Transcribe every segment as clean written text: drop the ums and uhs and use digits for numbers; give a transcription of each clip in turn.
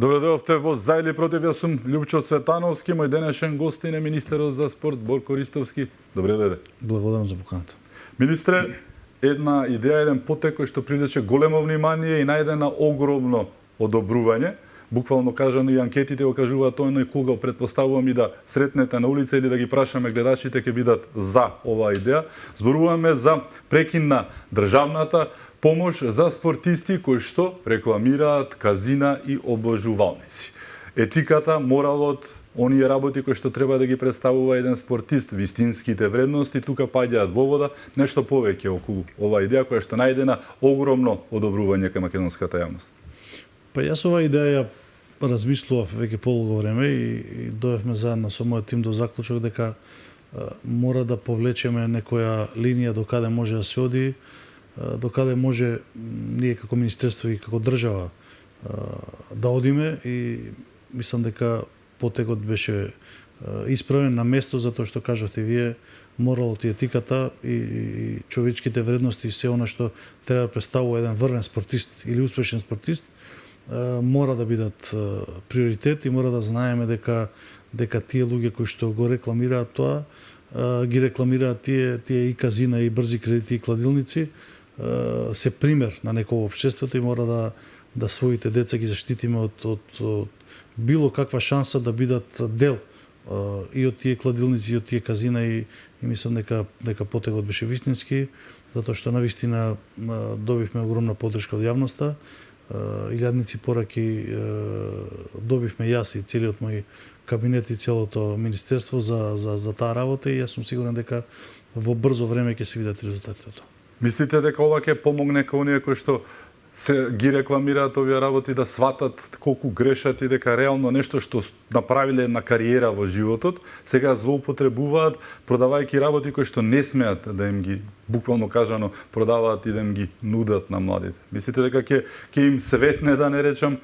Добро дојдовте во За или против. Јас сум Љупчо Цветановски, мој денешен гостин е министерот за спорт Борко Ристовски. Добре дојде. Благодарам за поканата. Министре, една идеја, еден потек кој што привлече големо внимание и најдена огромно одобрување. Буквално кажано и анкетите го кажуваат тој, но и кога претпоставувам и да сретнете на улица или да ги прашаме гледачите ќе бидат за оваа идеја. Зборуваме за прекин на државната помош за спортисти кои што рекламираат казина и обложувалници. Етиката, моралот, оние работи кои што треба да ги представува еден спортист, вистинските вредности, тука паѓаат во вода, нешто повеќе околу оваа идеја која што најдена огромно одобрување кај македонската јавност. Па јас оваа идеја размислував веќе полго време и дојавме заедно со мојот тим до заклучок дека мора да повлечеме некоја линија до каде може да се оди, до каде може ние како министерство и како држава да одиме, и мислам дека потекот беше исправен на место, затоа што кажавте вие, моралот и етиката и човечките вредности и се она што треба да представува еден врвен спортист или успешен спортист мора да бидат приоритет и мора да знаеме дека тие луѓе кои што го рекламираат тоа, ги рекламираат тие и казина и брзи кредити и кладилници, се пример на некој општеството и мора да своите деца ги заштитиме од било каква шанса да бидат дел и од тие кладилници и од тие казина, и мислам дека потегот беше вистински, затоа што навистина добивме огромна поддршка од јавноста. Илјадници пораки добивме јас и целиот мој кабинет и целото министерство за таа работа, и јас сум сигурен дека во брзо време ќе се видат резултатите од тоа. Мислите дека ова ќе помогне кај оние кои што се ги рекламираат овие работи да сватат колку грешат и дека реално нешто што направиле на кариера во животот, сега злоупотребуваат продавајќи работи кои што не смеат да им ги, буквално кажано, продаваат и да им ги нудат на младите. Мислите дека ќе им светне, да не речам,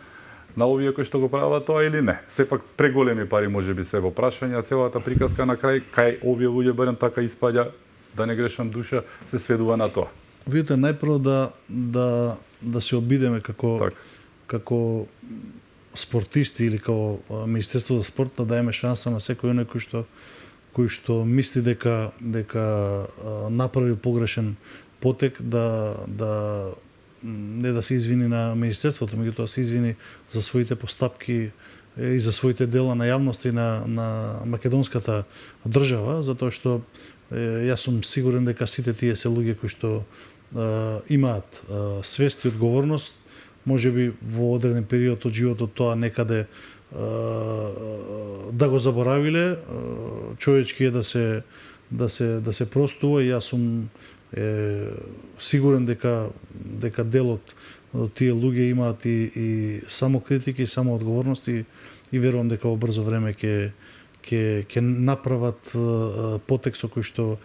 на овие кои што го прават тоа или не? Сепак преголеми пари можеби се во прашање, а целата приказка на крај кај овие луѓе барем така испаѓа, да не грешам душа, се сведува на тоа. Видите, најпрво да се обидеме како спортисти или како Министерство за спорт, да даеме шанса на секој оној кој што мисли дека направил погрешен потек, не да се извини на Министерството, меѓутоа се извини за своите постапки и за своите дела на јавност и на македонската држава, затоа што јас сум сигурен дека сите тие се луѓе кои што имаат свест и одговорност, можеби во одреден период од животот тоа некаде да го заборавиле. Човечки е да се простува, и јас сум сигурен дека делот од тие луѓе имаат и самокритика и самоодговорност, и верувам дека во брзо време ќе направат потек со кој што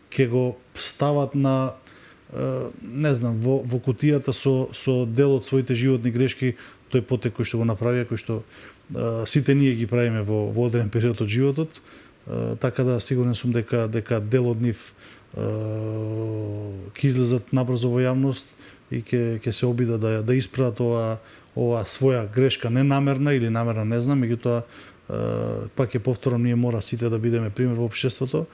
ќе го стават на, не знам, во кутијата со дел од своите животни грешки, тој потек кој што го направија, кој што сите ние ги правиме во одреден период од животот, така да сигурен сум дека дел од нив ќе излезат набрзо во јавност и ќе се обидат да исправат ова своја грешка, ненамерна или намерна, не знам, меѓутоа пак ќе повторам, ние мора сите да бидеме пример во општеството,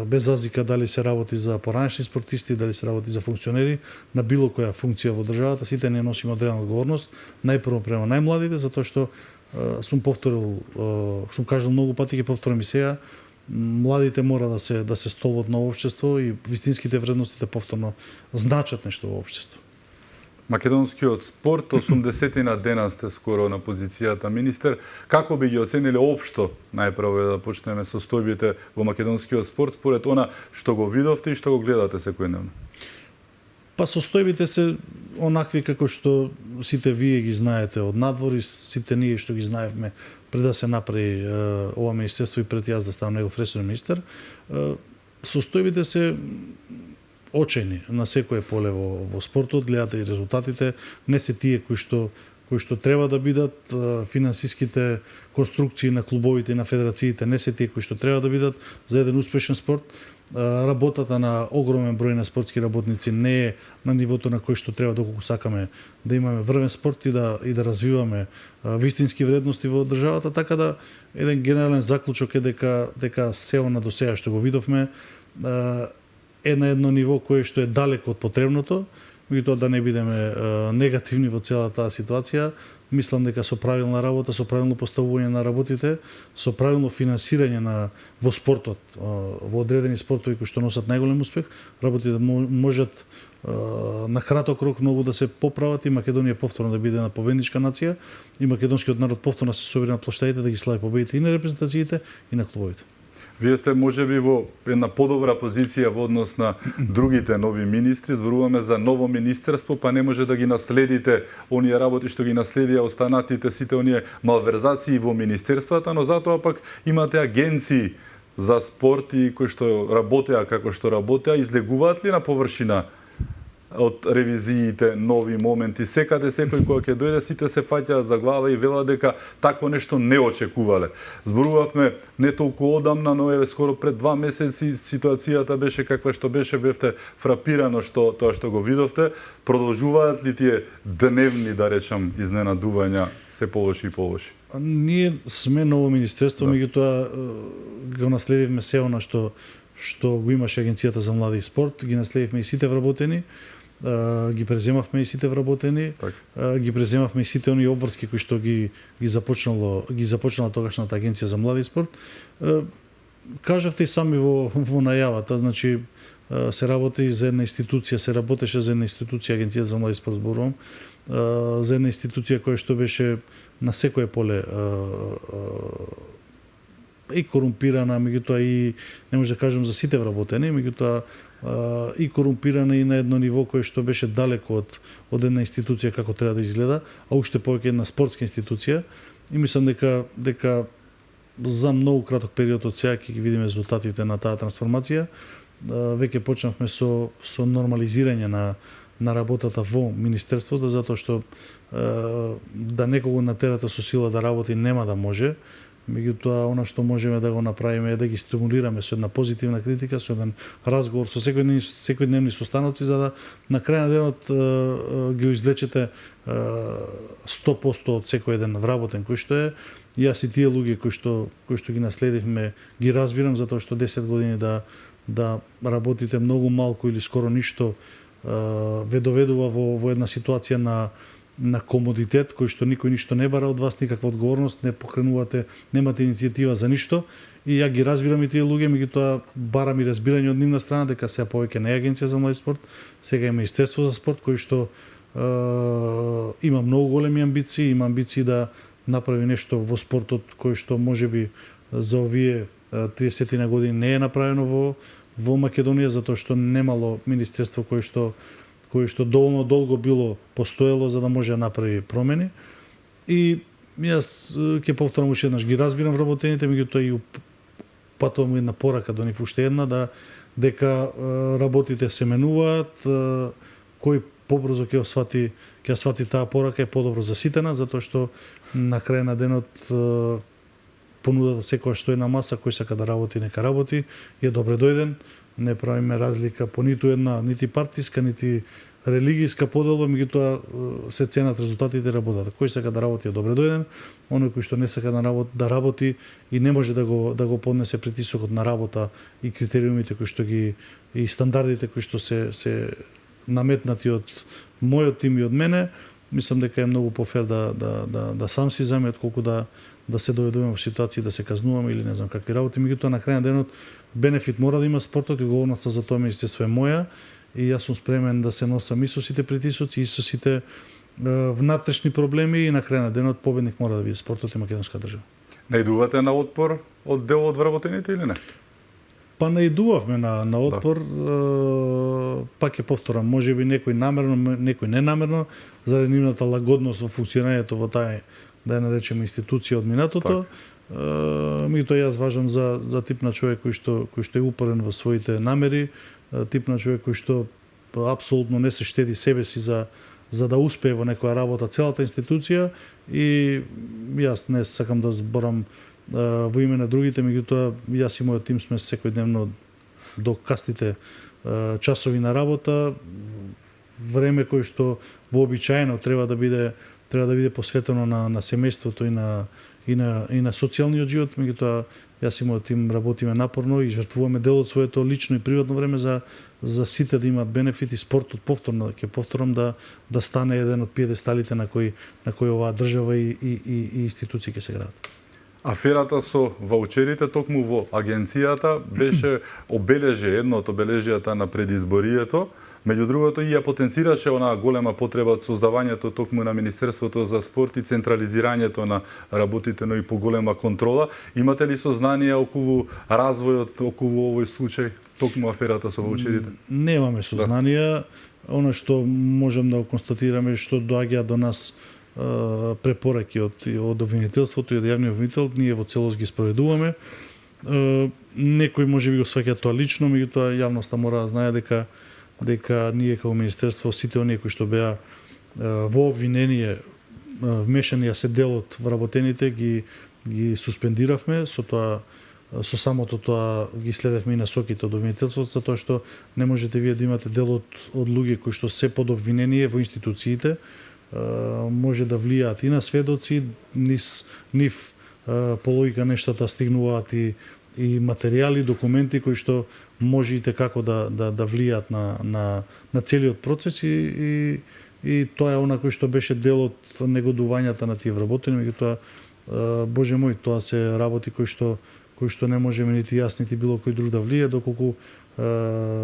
без разлика дали се работи за поранешни спортисти, дали се работи за функционери на било која функција во државата, сите не носиме одредена одговорност, најпрво према најмладите, затоа што сум кажал многу пати, ќе повторам и сега, младите мора да се столбот на општество и вистинските вредности да повторно значат нешто во општество. Македонскиот спорт, 80 дена сте скоро на позицијата министер. Како би ги оцениле општо, најпрво да почнеме со состојбите во македонскиот спорт, според она што го видовте и што го гледате секојдневно? Па состојбите се онакви како што сите вие ги знаете од надвор и сите ние што ги знаевме пред да се направи ова министерство и пред јас да ставам негов ресорен министер. Состојбите се очени на секое поле во спортот, гледате и резултатите, не се тие кои кои што треба да бидат, финансиските конструкции на клубовите и на федерациите не се тие кои што треба да бидат за еден успешен спорт. Работата на огромен број на спортски работници не е на нивото на кој што треба доколку сакаме да имаме врвен спорт и да развиваме вистински вредности во државата, така да еден генерален заклучок е дека сео на досега што го видовме е на едно ниво кое што е далеко од потребното, меѓутоа да не бидеме негативни во целата таа ситуација. Мислам дека со правилна работа, со правилно поставување на работите, со правилно финансирање во спортот, во одредени спортови кои што носат најголем успех, работите можат на краток рок многу да се поправат и Македонија повторно да биде една победничка нација и македонскиот народ повторно да се собере на площадите да ги слави победите и на репрезентациите и на клубовите. Вие сте можеби во една подобра позиција во однос на другите нови министри. Зборуваме за ново министерство, па не може да ги наследите оние работи што ги наследија останатите сите оние малверзации во министерствата, но затоа пак имате агенции за спорт и кои што работеа како што работеа, излегуваат ли на површина од ревизиите, нови моменти, секаде секој кој ќе дојде, сите се фаќаат за глава и велат дека такво нешто не очекувале. Зборувавме не толку одамна, но еве скоро пред 2 месеци ситуацијата беше каква што беше, бевте фрапирано што тоа што го видовте. Продолжуваат ли тие дневни, да речам, изненадувања се полоши и полоши? Ние сме ново министерство, меѓутоа го наследивме се она што го имаше Агенцијата за млади и спорт, ги наследивме и сите вработени, ги преземавме и сите вработени, ги преземавме и сите оние обврски кои што ги започнала тогашната Агенција за млади и спорт. Кажавте и сами во најавата, значи се работи за една институција, се работеше за една институција, Агенција за млади и спорт зборувам, за една институција која што беше на секое поле и корумпирана, меѓутоа и не може да кажам за сите вработени, меѓутоа и корумпирана и на едно ниво кое што беше далеко од една институција како треба да изгледа, а уште повеќе една спортска институција. И мислам дека за многу краток период од сега ќе ги видиме резултатите на таа трансформација. Веќе почнавме со нормализирање на работата во министерството, затоа што да некого натерате со сила да работи нема да може. Меѓутоа, она што можеме да го направиме е да ги стимулираме со една позитивна критика, со еден разговор, со секојдневни состаноци, за да на крај на денот ги извлечете 100% од секој еден вработен кој што е. Јас и тие луѓе кои што ги наследивме, ги разбирам, затоа што 10 години да работите многу малку или скоро ништо ве доведува во една ситуација на комодитет, кој што никој ништо не бара од вас, никаква одговорност, не покренувате, немате иницијатива за ништо. И ја ги разбирам и тие луѓе, меѓутоа барам и разбирање од нивна страна дека сега повеќе не е Агенција за млади спорт, сега е Министерство за спорт кој што има многу големи амбиции, има амбиции да направи нешто во спортот кој што можеби за овие 30 години не е направено во Македонија, затоа што немало министерство кој што доволно долго било постоело за да може да направи промени. И јас ќе повторам уште еднаш, ги разбирам вработените, меѓутоа и патувам една порака до нив уште една, дека работите се менуваат, кој побрзо ќе свати таа порака е подобро за сите нас, затоа што на крај на денот понудата секогаш што е на маса, кој сака да работи, нека работи, е добре дојден. Не правиме разлика по ниту една, нити партиска, нити религијска поделба, меѓутоа се ценат резултатите и работата. Кој сака да работи е добре дојден, оној кој што не сака да работи и не може да го поднесе притисокот на работа и критериумите кои што и стандардите кои што се наметнати од мојот тим и од мене, мислам дека е многу пофер да сам си заме отколку да се доведуваме во ситуации да се казнуваме или не знам какви работи, меѓутоа на крај на денот бенефит мора да има спортот и одговорноста за тоа министерство е моја и јас сум спремен да се носам и со сите притисоци и со сите внатрешни проблеми и на крај на денот победник мора да биде спортот и македонска држава. Наидувате на отпор од дел од вработените или не? Па наидувавме на отпор, пак ќе повторам, можеби некој намерно, некој ненамерно, заради нивната лагодност во функционирањето во таа, да ја наречеме, институција од минатото. Меѓутоа јас важам за тип на човек кој што е упорен во своите намери, тип на човек кој што апсолутно не се штеди себе си за да успее во некоја работа целата институција, и јас не сакам да зборам во име на другите, меѓутоа јас и мојот тим сме секојдневно до касните часови на работа, време кој што вообичаено треба да биде посветено на семејството и на социјалниот живот, меѓутоа јас и мојот тим работиме напорно и жртвуваме дел од своето лично и приватно време за сите да имаат бенефит, и спортот повторно, ќе повторам, да стане еден од пиедесталите на кој оваа држава и институции ќе се градат. Аферата со ваучерите токму во агенцијата беше едно од обележјата на предизборието. Меѓу другото, и ја потенцираше онаа голема потреба од создавањето токму на Министерството за спорт и централизирањето на работите, но и поголема контрола. Имате ли сознание околу развојот околу овој случај, токму аферата со ваучерите? Немаме сознание. Оно што можем да го констатираме, што доаѓа до нас препораки од обвинителството и од јавниот обвинител, ние во целост ги спроведуваме. Некој можеби го сваќа тоа лично, меѓутоа јавноста мора да знае дека ние како министерство, сите оние кои што беа во обвинение вмешани, а се дел од вработените, ги суспендиравме, со самото тоа ги следевме и насоките од обвинителството, затоа што не можете вие да имате дел од луѓе кои што се под обвинение во институциите, може да влијаат и на сведоци, нив по логика нештата стигнуваат и материјали, документи кои што може и како да влијаат на целиот процес, и тоа е она кој што беше дел од негодувањата на тие вработени, меѓутоа боже мој, тоа се работи кои што не можеме нити јас нити било кој друг да влие, доколку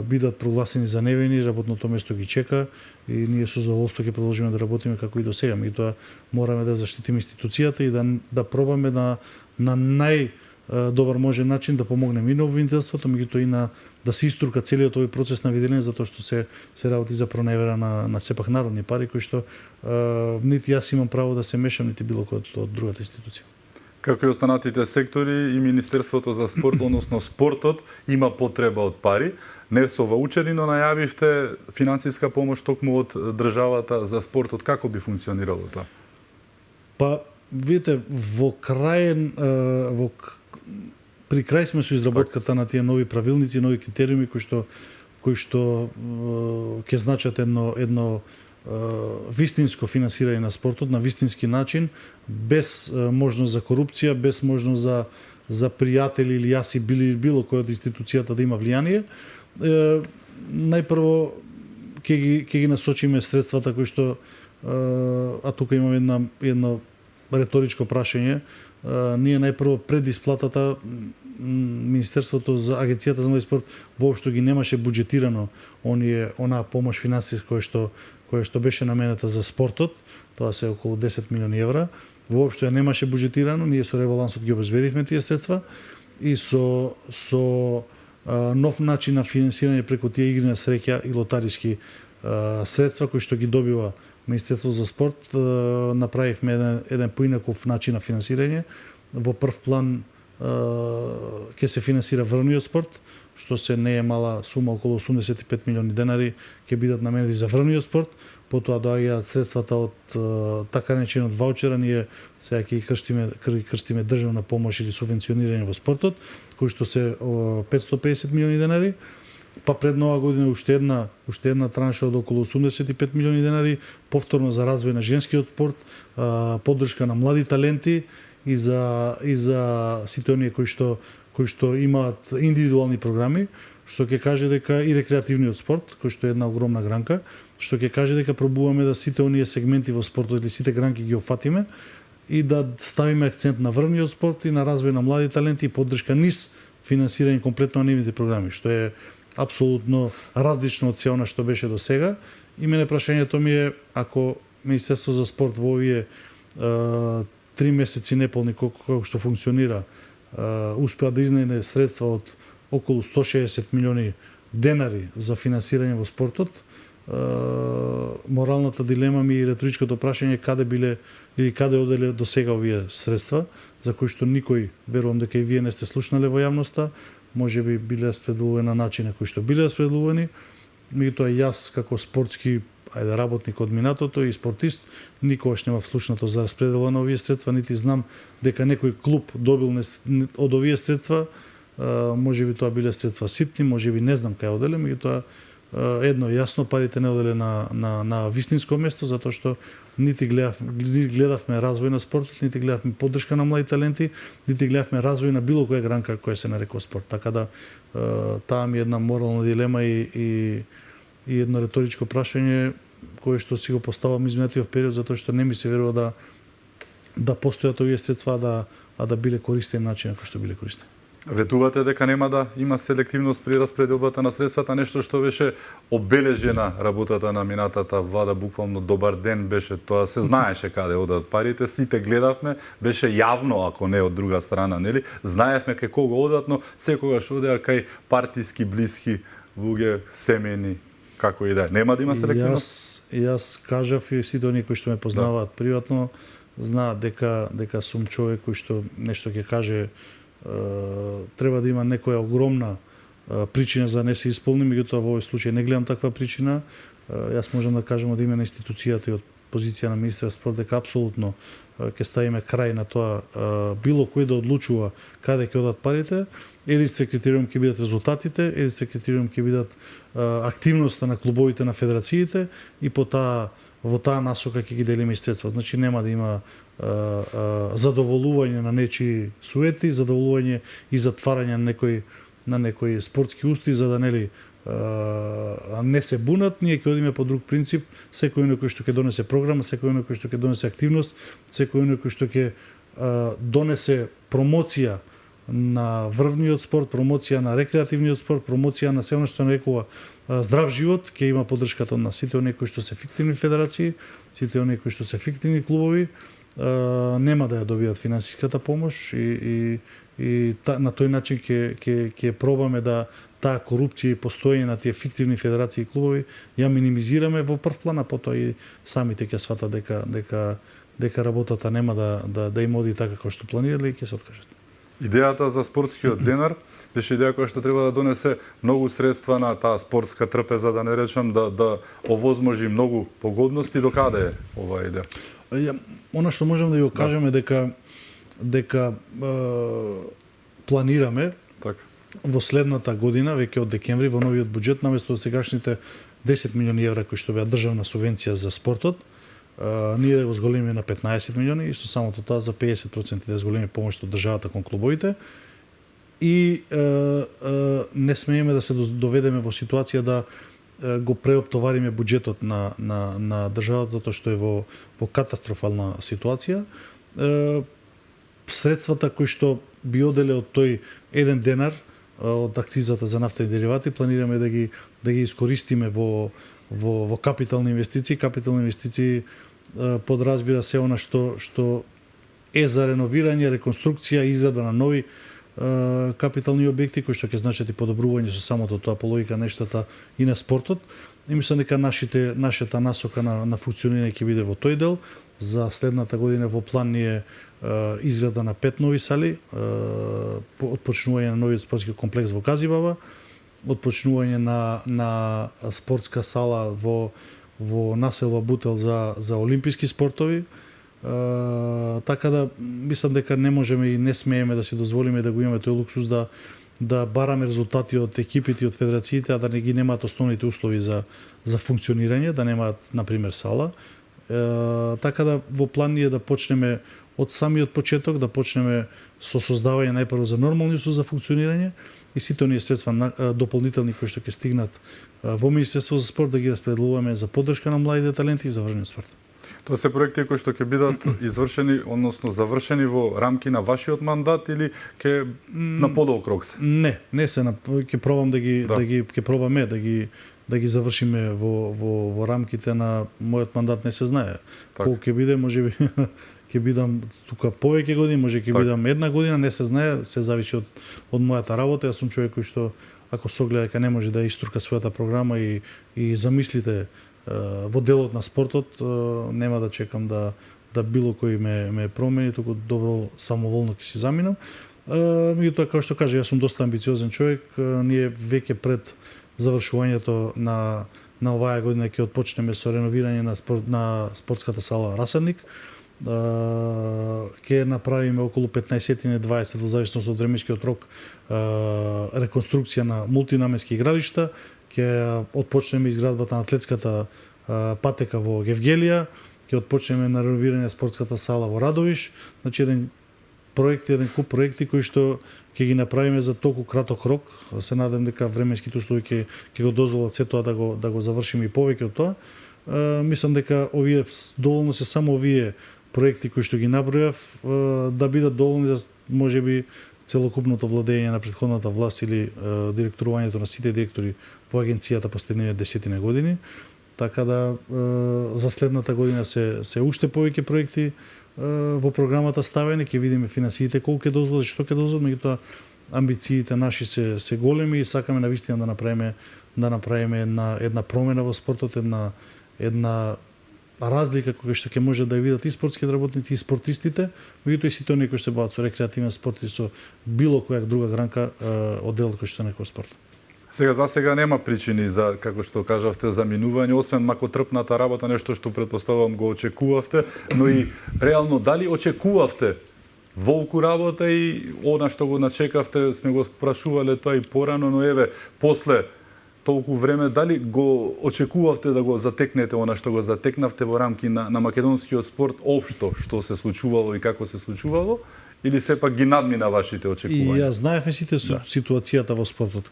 бидат прогласени за невини, работното место ги чека и ние со задоволство ќе продолжиме да работиме како и до сега. Меѓутоа мораме да заштитиме институцијата и да пробаме на најдобар можен начин да помогнеме и на обвинителството, меѓутоа и да се истурка целиот овој процес на виделење, затоа што се работи за проневера на сепак народни пари, кои што нити јас имам право да се мешам, нити било кој од другата институција. Како и останатите сектори, и Министерството за спорт, односно спортот, има потреба од пари. Не со ваучери, но најавивте финансиска помош токму од државата за спортот. Како би функционирало тоа? Па, видите, при крај сме со изработката на тие нови правилници, нови критериуми кои што ќе значат едно вистинско финансирање на спортот на вистински начин, без можност за корупција, без можност за пријатели или јас и било кој од институцијата да има влијание. Најпрво ќе ги насочиме средствата кои што, а тука имам едно реторичко прашање. Ние најпрво пред исплатата Министерството за Агенцијата за млади спорт воопшто ги немаше буџетирано онаа помош финансиска која што беше наменета за спортот, тоа се околу 10 милиони евра. Воопшто ја немаше буџетирано, ние со ребалансот ги обезбедивме тие средства и со нов начин на финансирање преку тие игри на среќа и лотариски средства кои што ги добива Министерство за спорт, направивме еден поинаков начин на финансирање. Во прв план ќе се финансира врвниот спорт, што се не е мала сума, околу 85 милиони денари ќе бидат наменети за врвниот спорт. Потоа доаѓаат средствата од така наречениот ваучера, ние сега ќе крстиме државна помош или субвенционирање во спортот, кои што се 550 милиони денари. Па пред нова година уште една транша од околу 85 милиони денари, повторно за развој на женскиот спорт, поддршка на млади таленти и за сите оние кои што имаат индивидуални програми, што ќе каже дека и рекреативниот спорт, кој што е една огромна гранка, што ќе каже дека пробуваме да сите оние сегменти во спортот или сите гранки ги офатиме и да ставиме акцент на врвниот спорт и на развој на млади таленти и поддршка низ финансирање комплетно на нивните програми, што е апсолутно различно од се она што беше до сега. И мене прашањето ми е, ако Министерство за спорт во овие 3 месеци неполни како што функционира, успеа да изнајде средства од околу 160 милиони денари за финансирање во спортот, моралната дилема ми и реторичкото прашање каде биле или каде оделе до сега овие средства, за кои што никој, верувам дека и вие не сте слушнале во јавноста, може би биле распределувани на начин на кој што биле распределувани, Меѓутоа јас како спортски работник од минатото и спортист никогаш нема вслушнато за распределба на овие средства, нити знам дека некој клуб добил од овие средства. Може би тоа биле средства ситни, може би не знам кај оделе, меѓутоа едно јасно, парите не оделе на вистинско место, затоа што нити гледавме развој на спортот, нити гледавме поддршка на млади таленти, нити гледавме развој на било која гранка која се нарекува спорт. Така да таа ми е една морална дилема и едно реторичко прашање кое што си го поставам изминатиот период, затоа што не ми се верува да постојат овие средства, а да биле користени начин како што биле користени. Ветувате дека нема да има селективност при распределбата на средствата, нешто што беше обележена работата на минатата влада, буквално добар ден беше, тоа се знаеше каде одат парите, сите гледавме, беше јавно, ако не од друга страна, нели? Знаевме кај кого одат, но секогаш одеа кај партиски блиски луѓе, семејни, како и да е. Нема да има селективност? Јас кажав и сите оние кои што ме познаваат приватно знаат дека сум човек кој што нешто ќе каже треба да има некоја огромна причина за да не се исполни, меѓутоа во овој случај не гледам таква причина. Јас можам да кажам од име на институцијата и од позиција на министер спорт дека апсолутно ќе ставиме крај на тоа било кој да одлучува каде ќе одат парите. Единствен критериум ќе бидат резултатите, единствен критериум ќе бидат активноста на клубовите, на федерациите и во таа насока ќе ги делиме и средства. Значи нема да има задоволување на нечии суети, задоволување и затварање на некои спортски усти за да не се бунат. Ние ќе одиме по друг принцип, секој кој што ќе донесе програма, секој кој што ќе донесе активност, секој кој што ќе донесе промоција на врвниот спорт, промоција на рекреативниот спорт, промоција на се она што се нарекува здрав живот, ќе има поддршката на сите оние кои што се фиктивни федерации, сите оние кои што се фиктивни клубови, нема да ја добијат финансиската помош и на тој начин ќе пробаме да таа корупција и постоење на тие фиктивни федерации и клубови ја минимизираме во прв план, а потоа и самите ќе сватат дека работата нема да им оди така како што планирале и ќе се откажат. Идејата за спортскиот денар беше идеја која што треба да донесе многу средства на таа спортска трпеза, да не речам, да овозможи многу погодности. До каде е оваа идеја? Она што можеме да ја кажеме дека планираме во следната година, веќе од декември, во новиот буџет, наместо од сегашните 10 милиони евра кои што беа државна субвенција за спортот, ние да го зголемиме на 15 милиони и со самото тоа за 50% да зголеми помош од државата кон клубовите и не смееме да се доведеме во ситуација да го преоптовариме буџетот на државата затоа што е во катастрофална ситуација. Средствата кои што би оделе од тој 1 денар од акцизата за нафта и деривати планираме да ги искористиме во капитални инвестиции. Капитални инвестиции подразбира се она што е за реновирање, реконструкција и изградба на нови капитални објекти кои што ќе значат и подобрување со самото тоа по логика нештата и на спортот. И мислам дека нашата насока на функционирање ќе биде во тој дел. За следната година во план ни е изграда на 5 нови сали, отпочнување на новиот спортски комплекс во Газибаба, отпочнување на спортска сала во населба Бутел за олимписки спортови. Така да мислам дека не можеме и не смееме да си дозволиме да го имаме тој луксус да бараме резултати од екипите и од федерациите, а да не ги немаат основните услови за функционирање, да немаат на пример сала. Така да во план ние да почнеме од самиот почеток, да почнеме со создавање најпрво за нормални услови за функционирање и сите оние средства дополнителни кои што ќе стигнат во Министерството за спорт да ги распределуваме за поддршка на младите таленти и за врвниот спорт. Тоа се проекти кои што ќе бидат извршени, односно завршени во рамки на вашиот мандат или ќе на подолг рок се? Не се ќе пробам да ги завршиме во рамките на мојот мандат, не се знае. Колку ќе биде, можеби ќе бидам тука повеќе години, може ќе бидам една година, не се знае, се зависи од мојата работа. Јас сум човек кој што ако согледа дека не може да истурка својата програма и замислите во делот на спортот, нема да чекам да било кој ме промени, туку добро самоволно ќе си заминам. Меѓутоа, како што кажа, јас сум доста амбициозен човек, ние веќе пред завршувањето на оваа година ќе отпочнеме со реновирање на спортската сала Расадник. Ќе направиме околу 15-20 во зависност од временскиот рок реконструкција на мултинаменски игралишта. Ќе отпочнеме изградбата на атлетската патека во Гевгелија, ќе отпочнеме на реновирање спортската сала во Радовиш. Значи еден куп проекти кои што ќе ги направиме за толку краток рок. Се надам дека временските услови ќе го дозволат се тоа да го завршиме и повеќе од тоа. Мислам дека овие доволно се само овие проекти кои што ги набројав да бидат доволни за можеби целокупното владење на претходната власт или директорувањето на сите директори во агенцијата последниве 10 години. Така да за следната година се уште повеќе проекти во програмата ставени, ќе видиме финансиите колку ќе дозволат, што ќе дозволат, меѓутоа амбициите наши се големи и сакаме навистина да направиме една промена во спортот, една разлика која што ќе може да ја видат и спортските работници и спортистите, меѓутоа и сите оние кои се бават со рекреативен спорт и со било која друга гранка од делот кој што е некој спорт. За сега нема причини за, како што кажавте, за минување, освен макотрпната работа, нешто што предпоставувам го очекувавте, но и реално дали очекувавте волку работа и она што го начекавте, сме го спрашувале тоа и порано, но еве, после толку време, дали го очекувавте да го затекнете она што го затекнавте во рамки на македонскиот спорт општо, што се случувало и како се случувало, или сепак ги надмина вашите очекувања? И ја знаевме сите ситуацијата во спортот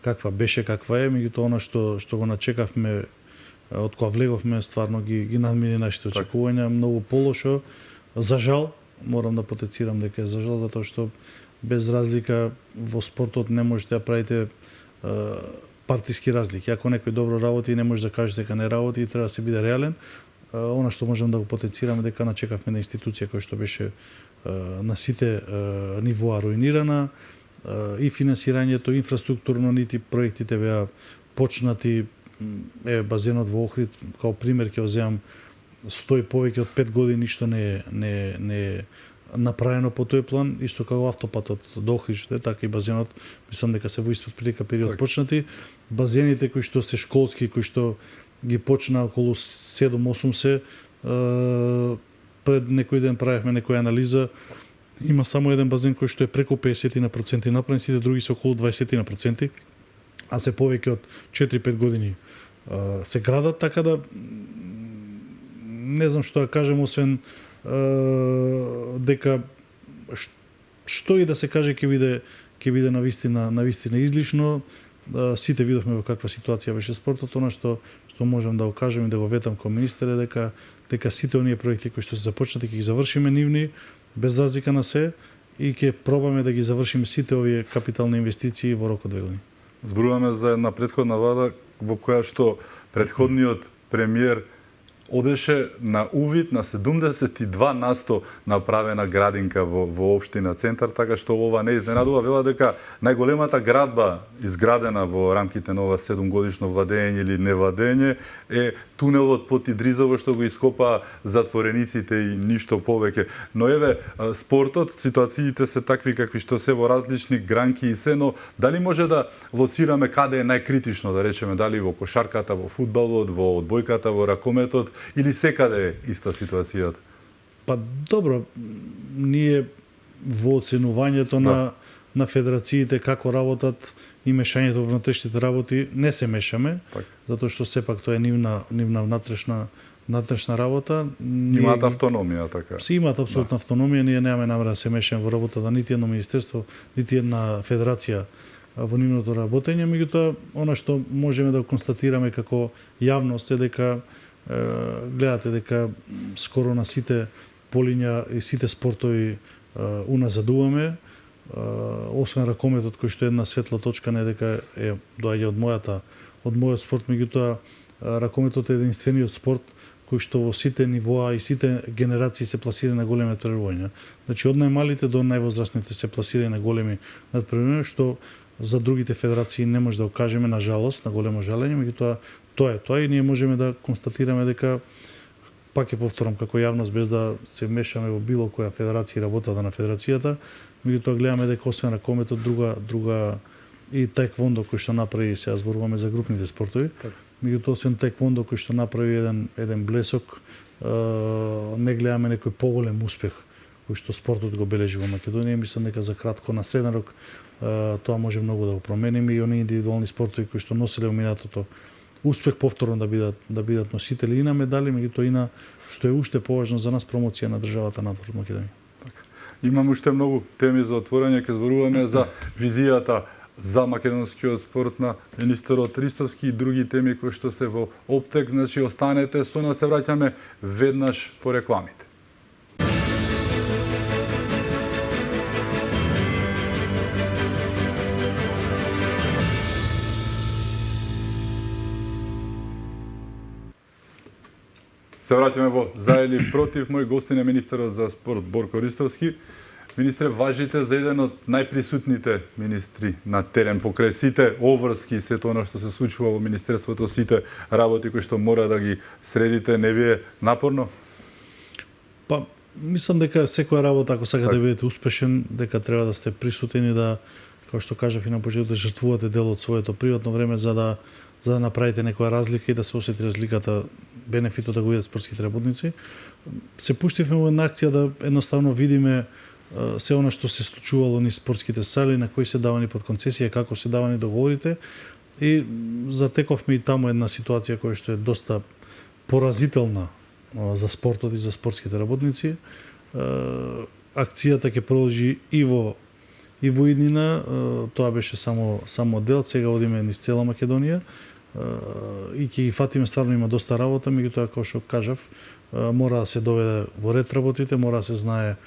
каква беше, каква е, меѓутоа она што го начекавме од кога влеговме стварно ги надмини нашите очекувања, многу полошо. За жал, морам да потенцирам дека е за жал, затоа што без разлика во спортот не можете да правите партиски разлики. Ако некој добро работи, не може да каже дека не работи и треба да се биде реален. Она што можам да го потенцираме дека начекавме на институција која што беше на сите нивоа руинирана, и финансирањето, инфраструктурно, нити проектите беа почнати. Базенот во Охрид, као пример ќе земам, стои повеќе од 5 години, ништо не е направено по тој план, исто како автопатот до Охрид, така и базенот, мислам дека се во исто прилика период почнати. Базените кои што се школски, кои што ги почна околу 7-8 се, пред некој ден правевме некоја анализа, има само еден базен кој што е преку 50% направен, сите други се околу 20%, а се повеќе од 4-5 години се градат, така да не знам што да кажем, освен дека што и да се каже ќе биде навистина излишно. Сите видовме во каква ситуација беше спортот. Она што можам да го кажем и да го ветам кон министер е дека сите оние проекти кои што се започнати ќе ги завршиме нивни без разлика на се и ќе пробаме да ги завршиме сите овие капитални инвестиции во рок од 2 години. Зборуваме за една претходна влада во која што претходниот премиер одеше на увид на 72% направена градинка во општина Центар, така што ова не изненадува. Вела дека најголемата градба изградена во рамките на ова 7-годишно владење или невладење е тунелот под Идризово што го ископаа затворениците и ништо повеќе. Но еве, спортот, ситуациите се такви какви што се во различни гранки и се, но дали може да лоцираме каде е најкритично, да речеме, дали во кошарката, во фудбалот, во одбојката, во ракометот, или секаде е иста ситуацијата? Па добро, ние во оценувањето на федерациите како работат и мешањето во внатрешните работи не се мешаме, затоа што сепак тоа е нивна внатрешна работа. Имаат автономија, така? Си имаат апсолутна автономија, ние немаме намера да се мешаме во работата нити едно министерство, нити една федерација во нивното работење, меѓутоа она што можеме да констатираме како јавност е дека гледате дека скоро на сите полиња и сите спортови уназадуваме, освен ракометот кој што е една светла точка, не дека доаѓа од мојот спорт, меѓутоа ракометот е единствениот спорт кој што во сите нивоа и сите генерации се пласира на големи надпреварувања. Значи од најмалите до највозрастните се пласира на големи надпреварувања, што за другите федерации не може да го кажеме, на жалост, на големо жалење, меѓутоа тоа и ние можеме да констатираме дека, пак ќе повторам како јавност без да се вмешаме во било која федерација и работата на федерацијата, меѓутоа гледаме дека освен ракометот друга и таеквондо кој што направи, сега зборуваме за групните спортови. Така. Меѓутоа освен таеквондо кој што направи еден блесок, не гледаме некој поголем успех кој што спортот го бележи во Македонија. Мислам дека за кратко на среден рок тоа може многу да го промениме и оние индивидуални спортови кои што носеле во минатото успех повторно да бидат носители и на медали, меѓутоа и на што е уште поважно за нас промоција на државата надвор од Македонија. Имам уште многу теми за отворање, ќе зборуваме за визијата за македонскиот спорт на министерот Ристовски и други теми кои што се во оптек, значи останете со нас, се враќаме веднаш по рекламите. Се враќаме во За или против. Мој гостин е министерот за спорт Борко Ристовски. Министре, важите за еден од најприсутните министри на терен покрај сите обврски, сето она што се случува во министерството, сите работи кои што мора да ги средите, не ви е напорно? Па, мислам дека секоја работа, ако сакате да бидете успешен, дека треба да сте присутени, да, како што кажав и на почетокот, да жртвувате дел од своето приватно време за да направите некоја разлика и да се осети разликата, бенефитот да го видат спортските работници. Се пуштивме во една акција да едноставно видиме се она што се случувало низ спортските сали, на кои се давани под концесија, како се давани договорите, и затековме и таму една ситуација која што е доста поразителна за спортот и за спортските работници. Акцијата ќе продолжи и во иднина, тоа беше само дел, сега одиме низ цела Македонија и ќе ги фатиме, стварно има доста работа, меѓутоа, како што кажав, мора да се доведе во ред работите, мора да се знае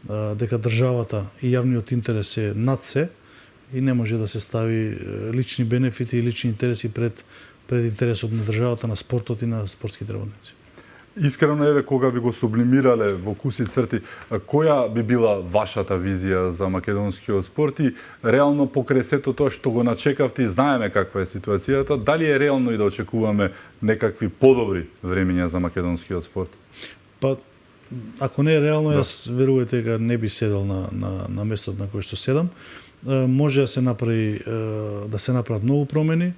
дека државата и јавниот интерес е над се и не може да се стави лични бенефити и лични интереси пред интересот на државата, на спортот и на спортските работници. Искрено, еве, кога би го сублимирале во куси црти, која би била вашата визија за македонскиот спорт и реално покрај сето тоа што го начекавте и знаеме каква е ситуацијата, дали е реално и да очекуваме некакви подобри времиња за македонскиот спорт? Па, ако не е реално, јас верувате дека не би седел на местото на кој што седам. Може да се направат многу промени,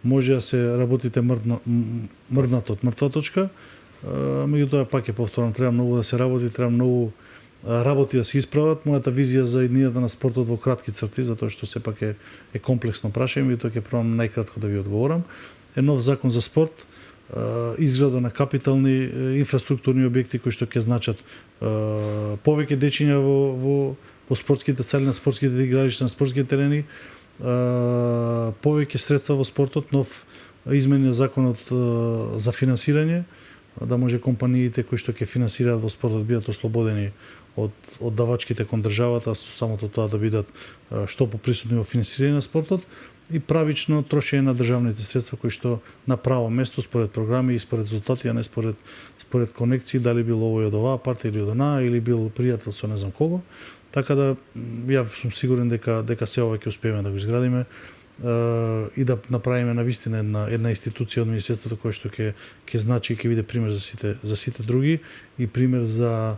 може да се работите мрднат од мртва точка, меѓутоа пак е повторам, треба многу да се работи, треба многу работи да се исправат. Мојата визија за иднината на спортот во кратки црти, затоа што сепак е комплексно прашање, меѓутоа ќе пробам најкратко да ви одговорам. Е нов закон за спорт, изграда на капитални инфраструктурни објекти кои што ќе значат повеќе дечиња во спортските сали, на спортските игралишта, на спортските терени, повеќе средства во спортот, нов измени на законот за финансирање, да може компаниите кои што ќе финансираат во спортот бидат ослободени од давачките кон државата, со самото тоа да бидат што поприсутни во финансирање на спортот и правично трошење на државните средства кои што на право место според програми и според резултати, а не според конекции, дали бил овој од оваа партија или од онаа, или бил пријател со не знам кого. Така да ја сум сигурен дека се ова ќе успееме да го изградиме и да направиме навистина една институција од министерството која што ќе значи и ќе биде пример за сите други и пример за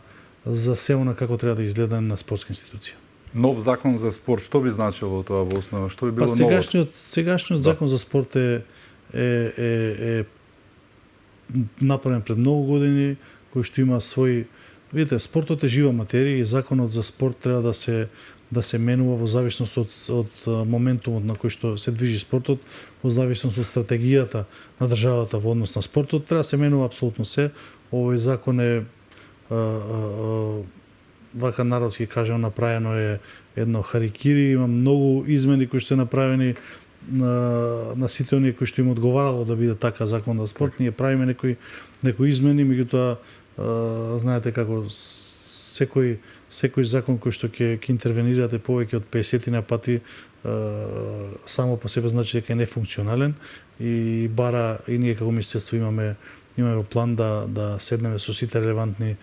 се она како треба да изгледа една спортска институција. Нов закон за спорт, што би значило тоа во основа? Што би било ново? Сегашниот закон за спорт е направен пред многу години, кој што има свој... Видите, спортот е жива материја и законот за спорт треба да се менува во зависност од моментумот на кој што се движи спортот, во зависност од стратегијата на државата во однос на спортот, треба да се менува апсолутно се. Овој закон е вака народски кажам, направено е едно харикири, има многу измени кои што се направени на сите оние кои што им одговарало да биде така закон за спорт. Ние правиме некои измени, меѓутоа знаете како секој закон кој што ќе интервенирате повеќе од 50 пати само по себе значи дека е нефункционален и бара и ние како министерство имаме план да седнеме со сите релевантни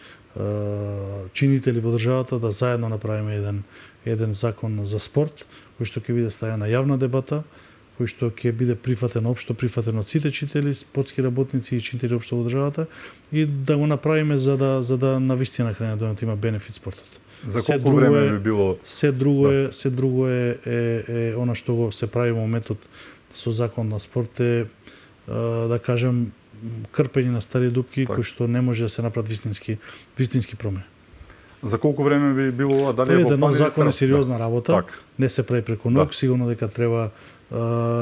чинители во државата да заедно направиме еден закон за спорт кој што ќе биде ставен на јавна дебата, кој што ќе биде општо прифатен од сите чинители, спортски работници и чинители општо во државата и да го направиме за да навистина крај на денот има бенефит спортот. За колку време би било? Се друго е она што го се прави во моментот со закон на спорт е да кажем крпење на стари дупки кои што не може да се направат вистински промени. За колку време би било ова? Дали е во план? Нов закон е сериозна работа. Так. Не се прави преку ног, сигурно дека треба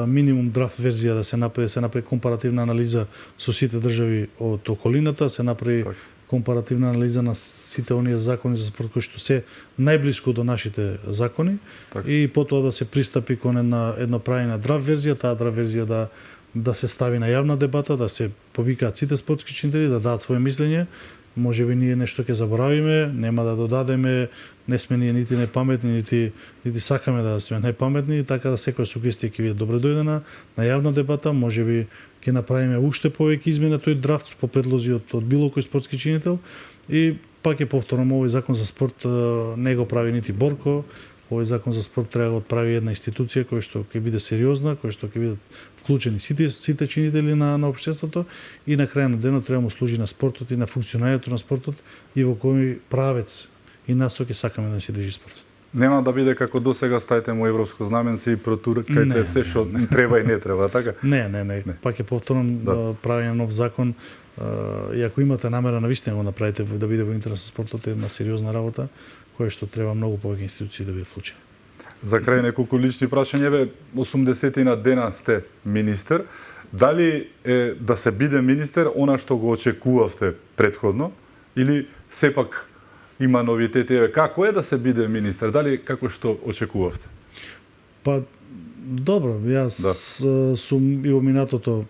минимум драфт верзија да се направи компаративна анализа со сите држави од околината, се направи компаративна анализа на сите оние закони за спорт кои што се најблиску до нашите закони и потоа да се пристапи кон едно праење на драфт верзија, таа драфт верзија да се стави на јавна дебата, да се повикаат сите спортски чинители, да дадат своје мислење. Можеби ние нешто ќе заборавиме, нема да додадеме, не сме ние нити непаметни, нити сакаме да сме најпаметни, така да секоја сугестија ќе биде добре дојдена на јавна дебата, можеби ќе направиме уште повеќе измени тој драфт по предлози од било кој спортски чинител и пак ќе повторам, овој закон за спорт не го прави нити Борко, овој закон за спорт треба да го прави една институција која што ќе биде сериозна, која што ќе бидат вклучени сите чинители на општеството и на крај на денот треба да му служи на спортот и на функционирањето на спортот и во кој правец и насоки сакаме да се движи спортот. Нема да биде како досега, стајте му европско знаменце и протуркајте се што треба и не треба, така? Не. Пак е повторно правење нов закон и ако имате намера навистина го направите да биде во интерес на спортот, е една сериозна работа која што треба многу повеќе институции да бидат вклучени. За крај неколку лични прашања, 80 дена сте министер. Дали е да се биде министер она што го очекувавте претходно или сепак има новитети? Како е да се биде министер? Дали како што очекувавте? Па добро, јас сум и во минатото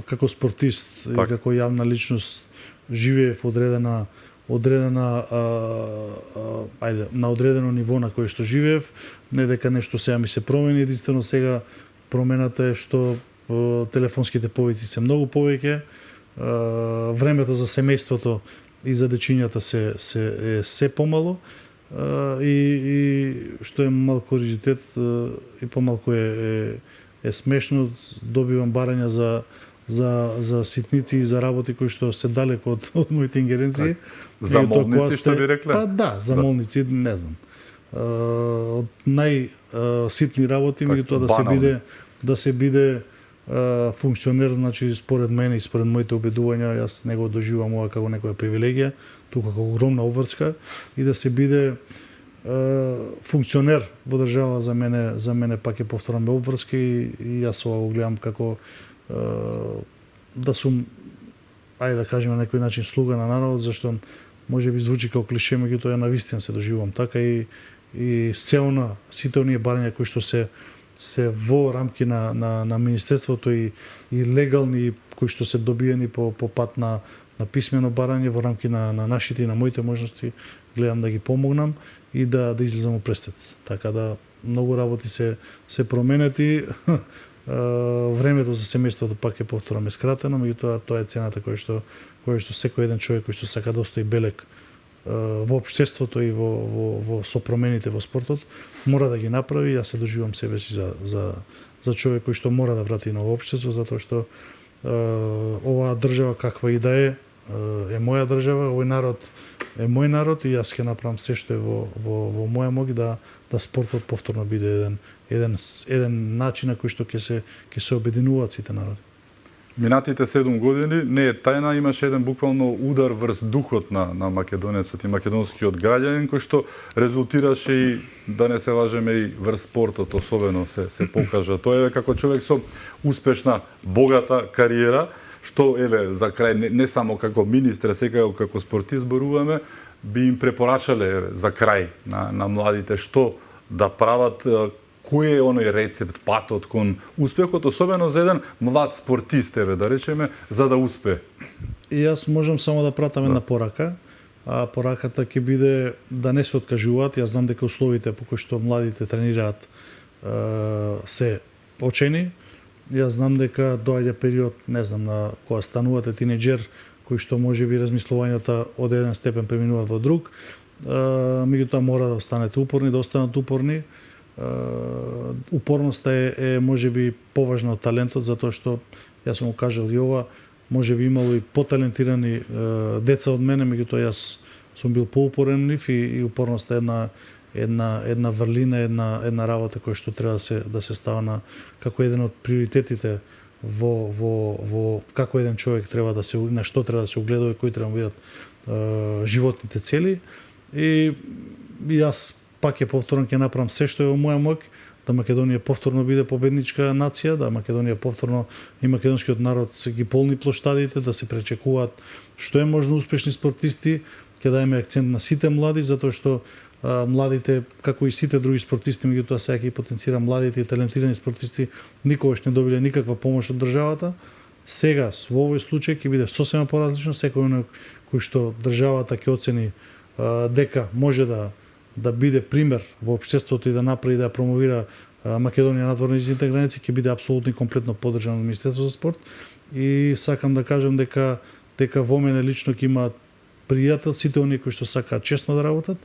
како спортист и како јавна личност живеев на одредено ниво на кое што живеев, не дека нешто сега ми се промени, единствено сега промената е што телефонските повици се многу повеќе, времето за семејството и за дечињата се помало и што е малку куриозитет и помалку е смешно, добивам барања за ситници и за работи кои што се далеко од моите ингеренции. Замолници што би рекле? Па да, замолници, не знам. Од најситни работи, меѓутоа да се биде функционер, значи според мене и според моите обидувања, јас не го доживувам ова како некоја привилегија, туку како огромна обврска и да се биде функционер во држава за мене пак е повтораме обврска и јас ова го гледам како да сум, ајде да кажеме на некој начин слуга на народот, зашто може би звучи како клише, меѓутоа ја навистина се доживувам така и сите оние барања кои што се во рамки на министерството и легални кои што се добиени по пат на писмено барање во рамки на нашите и на моите можности, гледам да ги помогнам и да излезам во престец. Така да многу работи се променети. Времето за семејството пак е повтораме скратено, меѓутоа тоа е цената која што секој еден човек кој што сака да остави белег во општеството и со промените во спортот мора да ги направи. Јас се доживам себе си за човек кој што мора да врати на општество, затоа што оваа држава каква и да е моја држава, овој народ е мој народ и јас ќе направам се што е во моја моќ да спортот повторно биде еден начин на кој што ќе се обединуваат сите народи. Минатите 7 години не е тајна, имаше еден буквално удар врз духот на македонецот и македонскиот граѓанин кој што резултираше и да не се лажеме и врз спортот особено се покажа. Тоа е како човек со успешна, богата кариера, што за крај не само како министр, сега како спортист зборуваме, би им препорачале за крај на младите што да прават. Кој е оној рецепт, патот кон успехот, особено за еден млад спортист, да речеме, за да успее? И јас можам само да пратам една порака, а пораката ќе биде да не се откажуваат. Јас знам дека условите по кои што младите тренираат се очени. Јас знам дека доаѓа период, не знам, на кога станувате тинеџер, кој што можеби размислувањата од еден степен преминуваат во друг. Меѓутоа мора да останете упорни, да останат упорни. Упорноста е можеби поважна од талентот, затоа што јас сум го кажал и ова, можеби имало и поталентирани деца од мене, меѓутоа јас сум бил поупоренлив и упорноста е една врлина, една работа која што треба да се става на како еден од приоритетите во како еден човек треба да се на што треба да се огледува и кои треба да бидат животните цели и јас пак ќе повторно ќе направам се што е во моја моќ да Македонија повторно биде победничка нација, да Македонија повторно и македонскиот народ се ги полни плоштадите, да се пречекуваат што е можно успешни спортисти, ќе даеме акцент на сите млади затоа што младите, како и сите други спортисти, меѓутоа сега ќе потенцира младите и талентирани спортисти, никогаш не добиле никаква помош од државата. Сега, во овој случај, ќе биде сосема поразлично. Секој оној кој што државата ќе оцени дека може да биде пример во општеството и да направи да промовира Македонија надвор на низините граници, ќе биде апсолутно и комплетно поддржан од Министерството за спорт. И сакам да кажам дека во мене лично ќе има пријател сите оние кои што сакаат честно да работат,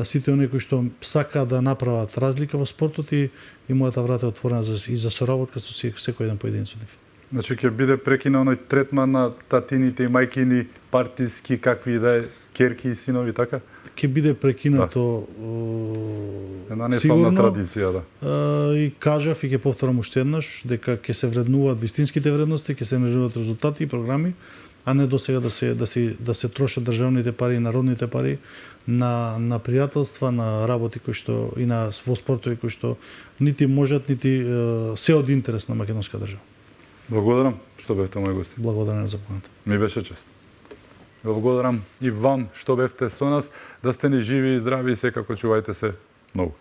сите оние кои што сакаат да направат разлика во спортот и мојата врата е отворена и за соработка со секој еден поединец од нив. Значи ќе биде прекинат оној третман на татините и мајкини, партиски, какви и да е, керки и синови, така? Ќе биде прекинато една неславна традиција, да. И кажав и ќе повторам уште еднаш дека ќе се вреднуваат вистинските вредности, ќе се вреднуваат резултати и програми, а не досега да се трошат државните пари и народните пари на пријателства, на работи кои што и во спортови кои што нити можат, нити се од интерес на македонска држава. Благодарам што бевте мој гости. Благодарам за поканата. Ми беше чест. Благодарам и вам што бевте со нас, да сте ни живи и здрави и секако чувајте се многу.